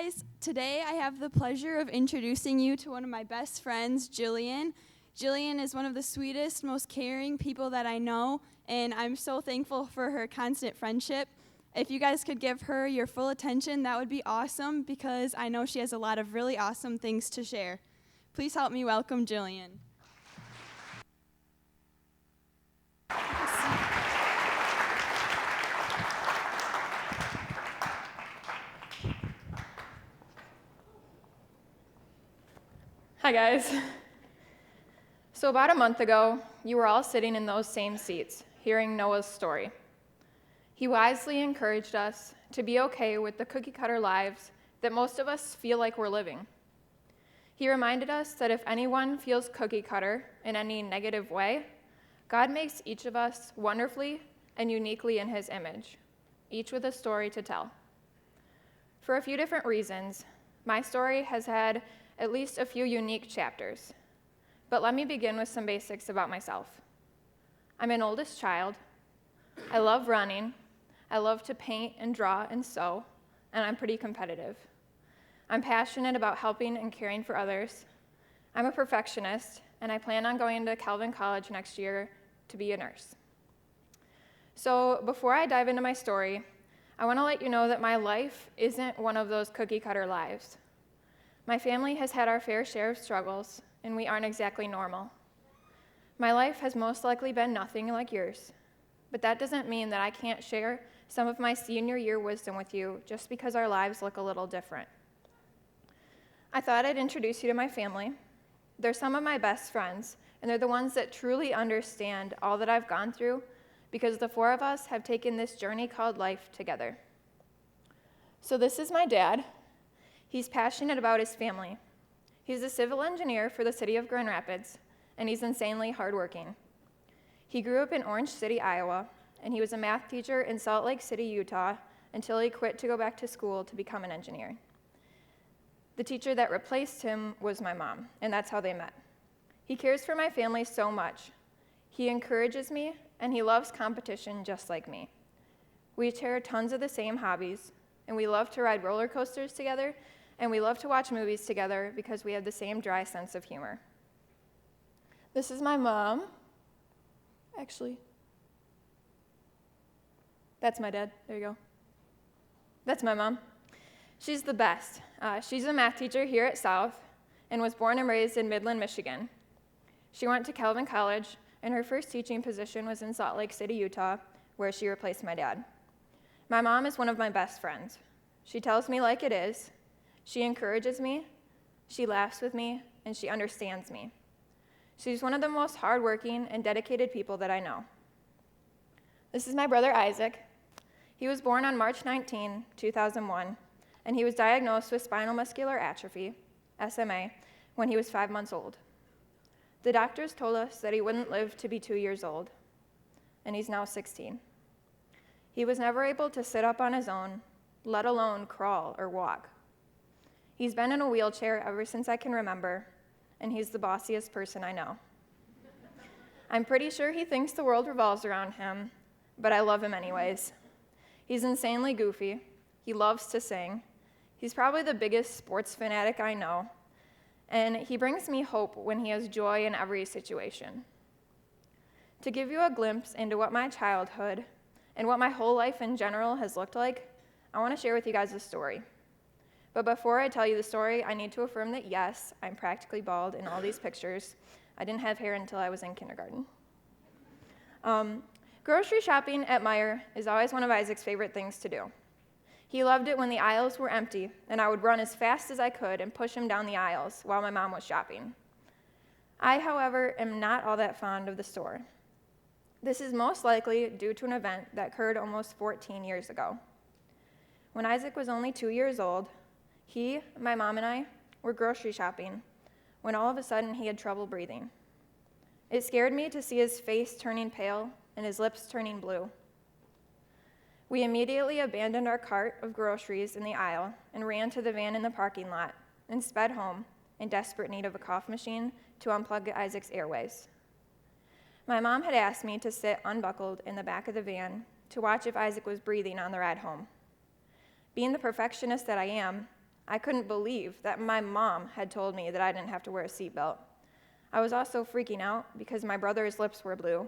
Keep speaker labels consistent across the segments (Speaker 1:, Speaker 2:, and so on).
Speaker 1: guys. Today I have the pleasure of introducing you to one of my best friends, Jillian. Jillian is one of the sweetest, most caring people that I know, and I'm so thankful for her constant friendship. If you guys could give her your full attention, that would be awesome because I know she has a lot of really awesome things to share. Please help me welcome Jillian.
Speaker 2: Hi guys. So about a month ago, you were all sitting in those same seats, hearing Noah's story. He wisely encouraged us to be okay with the cookie-cutter lives that most of us feel like we're living. He reminded us that if anyone feels cookie-cutter in any negative way, God makes each of us wonderfully and uniquely in his image, each with a story to tell. For a few different reasons, my story has had at least a few unique chapters. But let me begin with some basics about myself. I'm an oldest child. I love running. I love to paint and draw and sew, and I'm pretty competitive. I'm passionate about helping and caring for others. I'm a perfectionist, and I plan on going to Calvin College next year to be a nurse. So before I dive into my story, I want to let you know that my life isn't one of those cookie-cutter lives. My family has had our fair share of struggles, and we aren't exactly normal. My life has most likely been nothing like yours, but that doesn't mean that I can't share some of my senior year wisdom with you just because our lives look a little different. I thought I'd introduce you to my family. They're some of my best friends, and they're the ones that truly understand all that I've gone through because the four of us have taken this journey called life together. So this is my dad. He's passionate about his family. He's a civil engineer for the city of Grand Rapids, and he's insanely hardworking. He grew up in Orange City, Iowa, and he was a math teacher in Salt Lake City, Utah, until he quit to go back to school to become an engineer. The teacher that replaced him was my mom, and that's how they met. He cares for my family so much. He encourages me, and he loves competition just like me. We share tons of the same hobbies, and we love to ride roller coasters together, and we love to watch movies together because we have the same dry sense of humor. This is my mom. Actually, that's my dad. There you go. That's my mom. She's the best. She's a math teacher here at South and was born and raised in Midland, Michigan. She went to Calvin College, and her first teaching position was in Salt Lake City, Utah, where she replaced my dad. My mom is one of my best friends. She tells me like it is. She encourages me, she laughs with me, and she understands me. She's one of the most hardworking and dedicated people that I know. This is my brother Isaac. He was born on March 19, 2001, and he was diagnosed with spinal muscular atrophy, SMA, when he was 5 months old. The doctors told us that he wouldn't live to be 2 years old, and he's now 16. He was never able to sit up on his own, let alone crawl or walk. He's been in a wheelchair ever since I can remember, and he's the bossiest person I know. I'm pretty sure he thinks the world revolves around him, but I love him anyways. He's insanely goofy. He loves to sing. He's probably the biggest sports fanatic I know, and he brings me hope when he has joy in every situation. To give you a glimpse into what my childhood and what my whole life in general has looked like, I want to share with you guys a story. But before I tell you the story, I need to affirm that yes, I'm practically bald in all these pictures. I didn't have hair until I was in kindergarten. Grocery shopping at Meijer is always one of Isaac's favorite things to do. He loved it when the aisles were empty, and I would run as fast as I could and push him down the aisles while my mom was shopping. I, however, am not all that fond of the store. This is most likely due to an event that occurred almost 14 years ago. When Isaac was only 2 years old, he, my mom, and I were grocery shopping when all of a sudden he had trouble breathing. It scared me to see his face turning pale and his lips turning blue. We immediately abandoned our cart of groceries in the aisle and ran to the van in the parking lot and sped home in desperate need of a cough machine to unplug Isaac's airways. My mom had asked me to sit unbuckled in the back of the van to watch if Isaac was breathing on the ride home. Being the perfectionist that I am, I couldn't believe that my mom had told me that I didn't have to wear a seatbelt. I was also freaking out because my brother's lips were blue.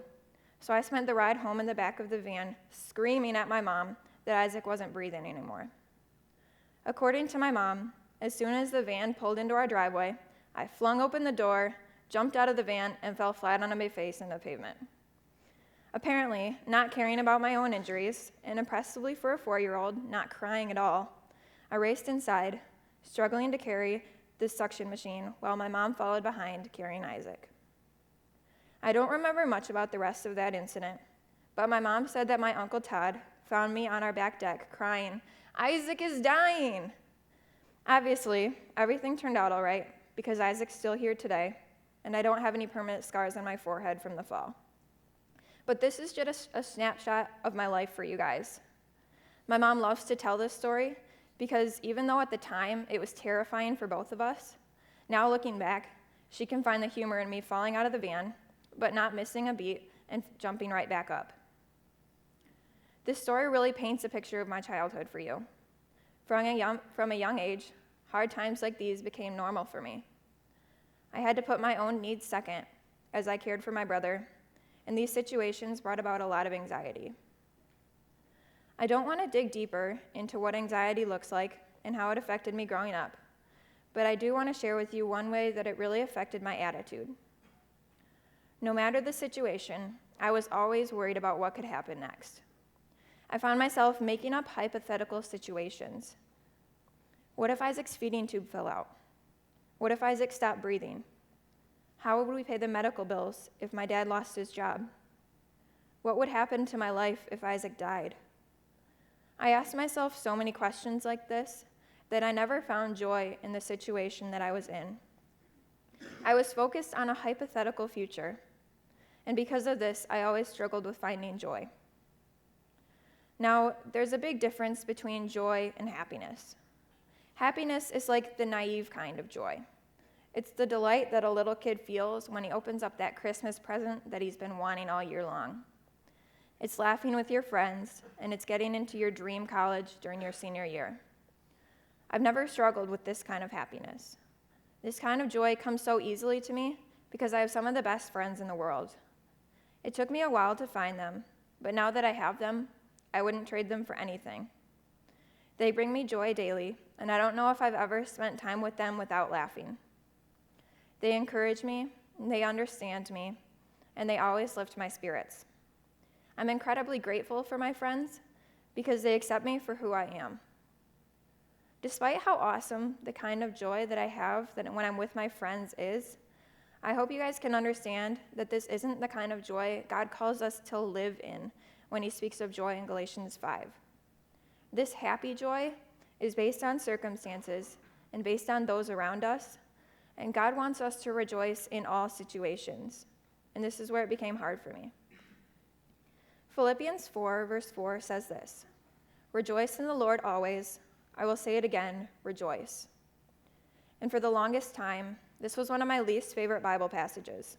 Speaker 2: So I spent the ride home in the back of the van screaming at my mom that Isaac wasn't breathing anymore. According to my mom, as soon as the van pulled into our driveway, I flung open the door, jumped out of the van, and fell flat on my face in the pavement. Apparently, not caring about my own injuries, and impressively for a 4-year-old, not crying at all, I raced inside, struggling to carry the suction machine while my mom followed behind carrying Isaac. I don't remember much about the rest of that incident, but my mom said that my Uncle Todd found me on our back deck crying, "Isaac is dying!" Obviously, everything turned out all right because Isaac's still here today, and I don't have any permanent scars on my forehead from the fall. But this is just a snapshot of my life for you guys. My mom loves to tell this story because even though at the time it was terrifying for both of us, now looking back, she can find the humor in me falling out of the van, but not missing a beat and jumping right back up. This story really paints a picture of my childhood for you. From a young age, hard times like these became normal for me. I had to put my own needs second as I cared for my brother, and these situations brought about a lot of anxiety. I don't want to dig deeper into what anxiety looks like and how it affected me growing up, but I do want to share with you one way that it really affected my attitude. No matter the situation, I was always worried about what could happen next. I found myself making up hypothetical situations. What if Isaac's feeding tube fell out? What if Isaac stopped breathing? How would we pay the medical bills if my dad lost his job? What would happen to my life if Isaac died? I asked myself so many questions like this that I never found joy in the situation that I was in. I was focused on a hypothetical future, and because of this, I always struggled with finding joy. Now, there's a big difference between joy and happiness. Happiness is like the naive kind of joy. It's the delight that a little kid feels when he opens up that Christmas present that he's been wanting all year long. It's laughing with your friends, and it's getting into your dream college during your senior year. I've never struggled with this kind of happiness. This kind of joy comes so easily to me because I have some of the best friends in the world. It took me a while to find them, but now that I have them, I wouldn't trade them for anything. They bring me joy daily, and I don't know if I've ever spent time with them without laughing. They encourage me, they understand me, and they always lift my spirits. I'm incredibly grateful for my friends because they accept me for who I am. Despite how awesome the kind of joy that I have that when I'm with my friends is, I hope you guys can understand that this isn't the kind of joy God calls us to live in when he speaks of joy in Galatians 5. This happy joy is based on circumstances and based on those around us, and God wants us to rejoice in all situations, and this is where it became hard for me. Philippians 4, verse 4 says this, "Rejoice in the Lord always. I will say it again, rejoice." And for the longest time, this was one of my least favorite Bible passages.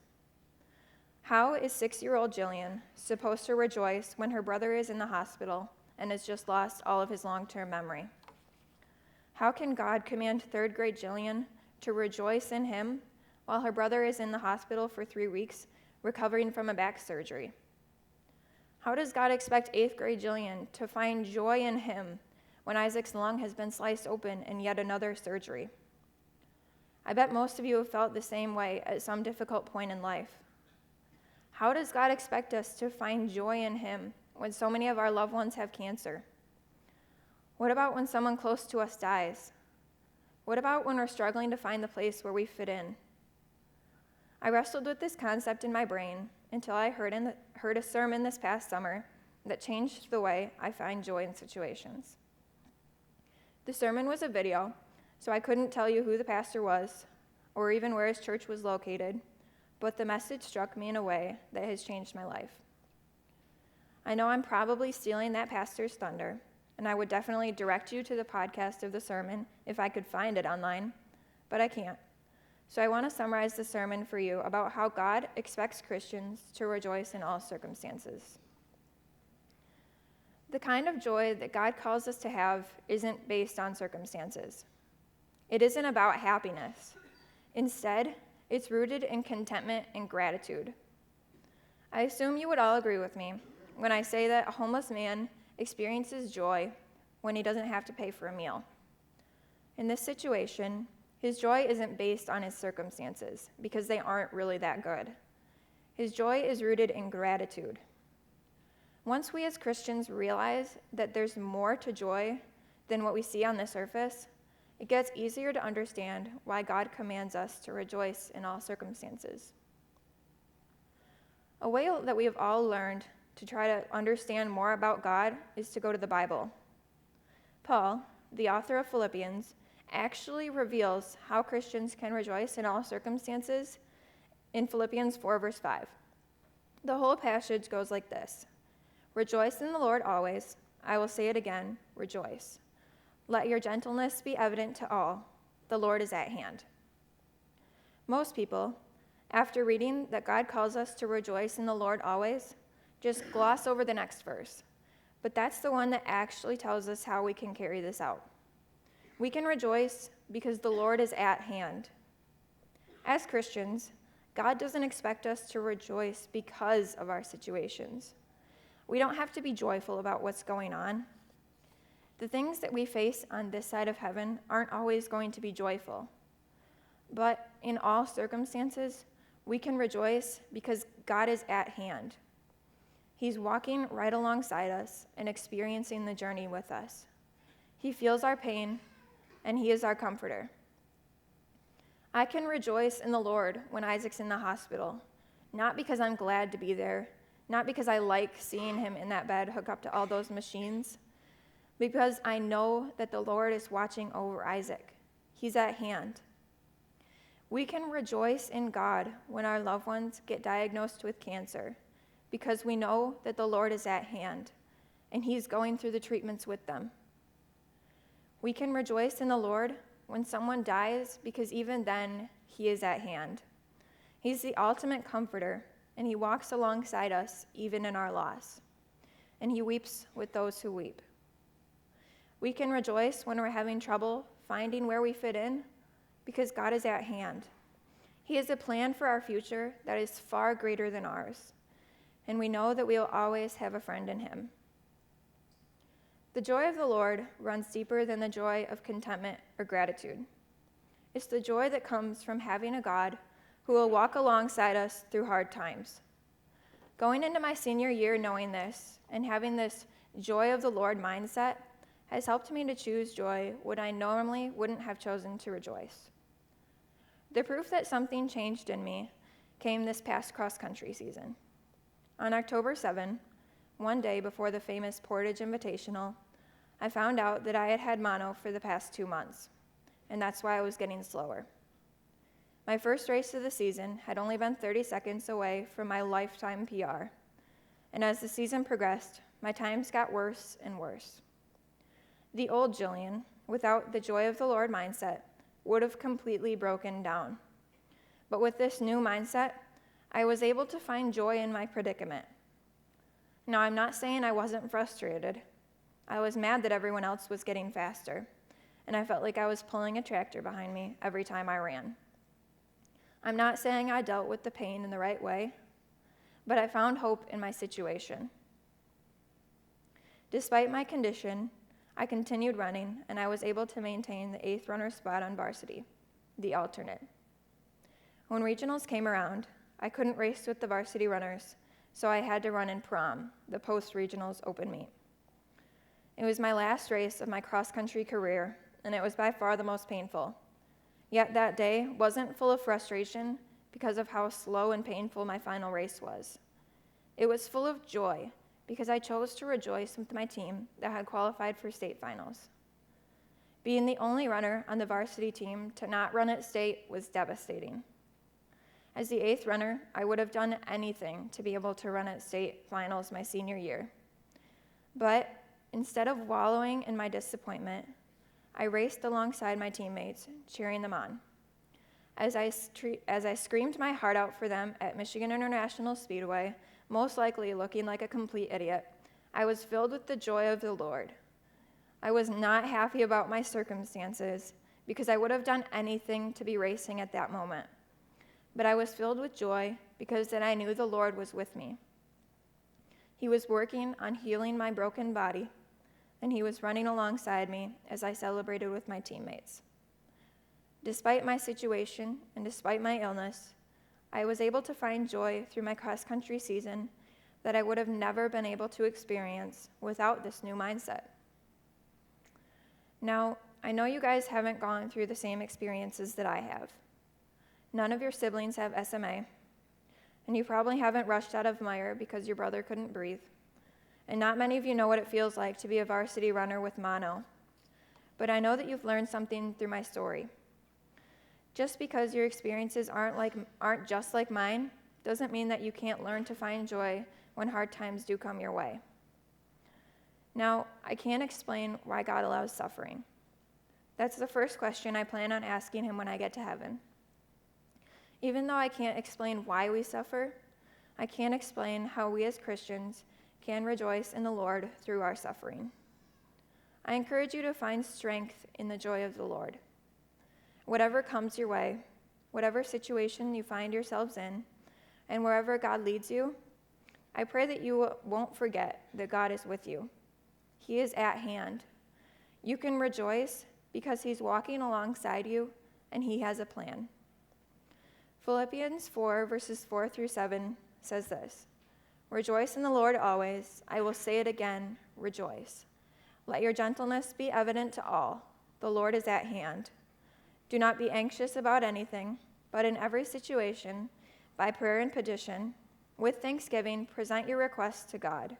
Speaker 2: How is 6-year-old Jillian supposed to rejoice when her brother is in the hospital and has just lost all of his long-term memory? How can God command 3rd-grade Jillian to rejoice in him while her brother is in the hospital for 3 weeks recovering from a back surgery? How does God expect 8th-grade Jillian to find joy in him when Isaac's lung has been sliced open in yet another surgery? I bet most of you have felt the same way at some difficult point in life. How does God expect us to find joy in him when so many of our loved ones have cancer? What about when someone close to us dies? What about when we're struggling to find the place where we fit in? I wrestled with this concept in my brain until I heard a sermon this past summer that changed the way I find joy in situations. The sermon was a video, so I couldn't tell you who the pastor was or even where his church was located, but the message struck me in a way that has changed my life. I know I'm probably stealing that pastor's thunder, and I would definitely direct you to the podcast of the sermon if I could find it online, but I can't. So I want to summarize the sermon for you about how God expects Christians to rejoice in all circumstances. The kind of joy that God calls us to have isn't based on circumstances. It isn't about happiness. Instead, it's rooted in contentment and gratitude. I assume you would all agree with me when I say that a homeless man experiences joy when he doesn't have to pay for a meal. In this situation, his joy isn't based on his circumstances because they aren't really that good. His joy is rooted in gratitude. Once we as Christians realize that there's more to joy than what we see on the surface, it gets easier to understand why God commands us to rejoice in all circumstances. A way that we have all learned to try to understand more about God is to go to the Bible. Paul, the author of Philippians, actually reveals how Christians can rejoice in all circumstances in Philippians 4, verse 5. The whole passage goes like this: "Rejoice in the Lord always. I will say it again, rejoice. Let your gentleness be evident to all. The Lord is at hand." Most people, after reading that God calls us to rejoice in the Lord always, just gloss over the next verse. But that's the one that actually tells us how we can carry this out. We can rejoice because the Lord is at hand. As Christians, God doesn't expect us to rejoice because of our situations. We don't have to be joyful about what's going on. The things that we face on this side of heaven aren't always going to be joyful. But in all circumstances, we can rejoice because God is at hand. He's walking right alongside us and experiencing the journey with us. He feels our pain, and he is our comforter. I can rejoice in the Lord when Isaac's in the hospital, not because I'm glad to be there, not because I like seeing him in that bed hooked up to all those machines, because I know that the Lord is watching over Isaac. He's at hand. We can rejoice in God when our loved ones get diagnosed with cancer, because we know that the Lord is at hand, and he's going through the treatments with them. We can rejoice in the Lord when someone dies, because even then, he is at hand. He's the ultimate comforter, and he walks alongside us even in our loss. And he weeps with those who weep. We can rejoice when we're having trouble finding where we fit in, because God is at hand. He has a plan for our future that is far greater than ours, and we know that we will always have a friend in him. The joy of the Lord runs deeper than the joy of contentment or gratitude. It's the joy that comes from having a God who will walk alongside us through hard times. Going into my senior year knowing this and having this joy of the Lord mindset has helped me to choose joy when I normally wouldn't have chosen to rejoice. The proof that something changed in me came this past cross-country season. On October 7, one day before the famous Portage Invitational, I found out that I had had mono for the past 2 months, and that's why I was getting slower. My first race of the season had only been 30 seconds away from my lifetime PR, and as the season progressed, my times got worse and worse. The old Jillian, without the joy of the Lord mindset, would have completely broken down. But with this new mindset, I was able to find joy in my predicament. Now, I'm not saying I wasn't frustrated. I was mad that everyone else was getting faster, and I felt like I was pulling a tractor behind me every time I ran. I'm not saying I dealt with the pain in the right way, but I found hope in my situation. Despite my condition, I continued running, and I was able to maintain the 8th runner spot on varsity, the alternate. When regionals came around, I couldn't race with the varsity runners, so I had to run in prom, the post-regionals open meet. It was my last race of my cross-country career, and it was by far the most painful. Yet that day wasn't full of frustration because of how slow and painful my final race was. It was full of joy because I chose to rejoice with my team that had qualified for state finals. Being the only runner on the varsity team to not run at state was devastating. As the 8th runner, I would have done anything to be able to run at state finals my senior year. But instead of wallowing in my disappointment, I raced alongside my teammates, cheering them on. As I screamed my heart out for them at Michigan International Speedway, most likely looking like a complete idiot, I was filled with the joy of the Lord. I was not happy about my circumstances because I would have done anything to be racing at that moment. But I was filled with joy because then I knew the Lord was with me. He was working on healing my broken body, and he was running alongside me as I celebrated with my teammates. Despite my situation and despite my illness, I was able to find joy through my cross-country season that I would have never been able to experience without this new mindset. Now, I know you guys haven't gone through the same experiences that I have. None of your siblings have SMA, and you probably haven't rushed out of Meyer because your brother couldn't breathe. And not many of you know what it feels like to be a varsity runner with mono. But I know that you've learned something through my story. Just because your experiences aren't just like mine doesn't mean that you can't learn to find joy when hard times do come your way. Now, I can't explain why God allows suffering. That's the first question I plan on asking him when I get to heaven. Even though I can't explain why we suffer, I can explain how we as Christians can rejoice in the Lord through our suffering. I encourage you to find strength in the joy of the Lord. Whatever comes your way, whatever situation you find yourselves in, and wherever God leads you, I pray that you won't forget that God is with you. He is at hand. You can rejoice because he's walking alongside you and he has a plan. Philippians 4, verses 4 through 7 says this: "Rejoice in the Lord always. I will say it again, rejoice. Let your gentleness be evident to all. The Lord is at hand. Do not be anxious about anything, but in every situation, by prayer and petition, with thanksgiving, present your requests to God.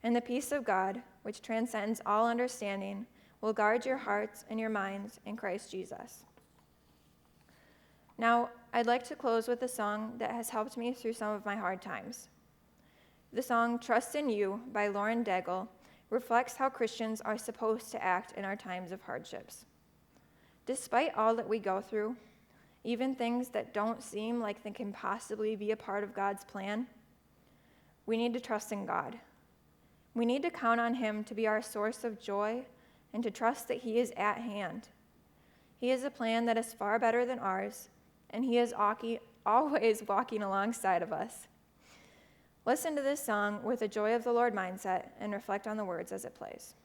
Speaker 2: And the peace of God, which transcends all understanding, will guard your hearts and your minds in Christ Jesus." Now, I'd like to close with a song that has helped me through some of my hard times. The song "Trust in You" by Lauren Daigle reflects how Christians are supposed to act in our times of hardships. Despite all that we go through, even things that don't seem like they can possibly be a part of God's plan, we need to trust in God. We need to count on him to be our source of joy and to trust that he is at hand. He has a plan that is far better than ours, and he is always walking alongside of us. Listen to this song with a joy of the Lord mindset and reflect on the words as it plays.